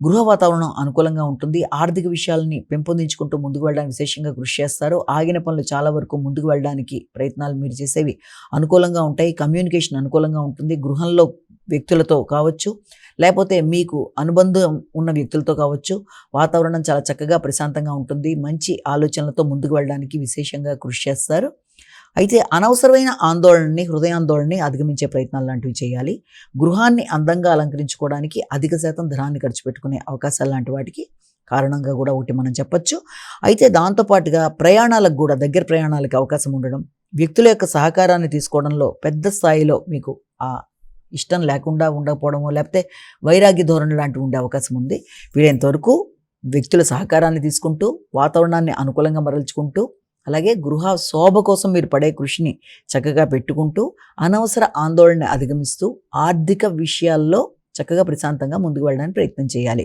గృహ వాతావరణం అనుకూలంగా ఉంటుంది. ఆర్థిక విషయాలని పెంపొందించుకుంటూ ముందుకు వెళ్ళడానికి విశేషంగా కృషి చేస్తారు. ఆగిన పనులు చాలా వరకు ముందుకు వెళ్ళడానికి ప్రయత్నాలు మీరు చేసేవి అనుకూలంగా ఉంటాయి. కమ్యూనికేషన్ అనుకూలంగా ఉంటుంది. గృహంలో వ్యక్తులతో కావచ్చు, లేకపోతే మీకు అనుబంధం ఉన్న వ్యక్తులతో కావచ్చు, వాతావరణం చాలా చక్కగా ప్రశాంతంగా ఉంటుంది. మంచి ఆలోచనలతో ముందుకు వెళ్ళడానికి విశేషంగా కృషి చేస్తారు. అయితే అనవసరమైన ఆందోళనని, హృదయాందోళనని అధిగమించే ప్రయత్నాలు లాంటివి చేయాలి. గృహాన్ని అందంగా అలంకరించుకోవడానికి అధిక శాతం ధనాన్ని ఖర్చు పెట్టుకునే అవకాశాలు లాంటి వాటికి కారణంగా కూడా ఒకటి మనం చెప్పొచ్చు. అయితే దాంతోపాటుగా ప్రయాణాలకు కూడా, దగ్గర ప్రయాణాలకు అవకాశం ఉండడం, వ్యక్తుల యొక్క సహకారాన్ని తీసుకోవడంలో పెద్ద స్థాయిలో మీకు ఇష్టం లేకుండా ఉండకపోవడమో, లేకపోతే వైరాగ్య ధోరణి లాంటివి ఉండే అవకాశం ఉంది. వీలైనంతవరకు వ్యక్తుల సహకారాన్ని తీసుకుంటూ, వాతావరణాన్ని అనుకూలంగా మరల్చుకుంటూ, అలాగే గృహ శోభ కోసం మీరు పడే కృషిని చక్కగా పెట్టుకుంటూ, అనవసర ఆందోళన అధిగమిస్తూ, ఆర్థిక విషయాల్లో చక్కగా ప్రశాంతంగా ముందుకు వెళ్ళడానికి ప్రయత్నం చేయాలి.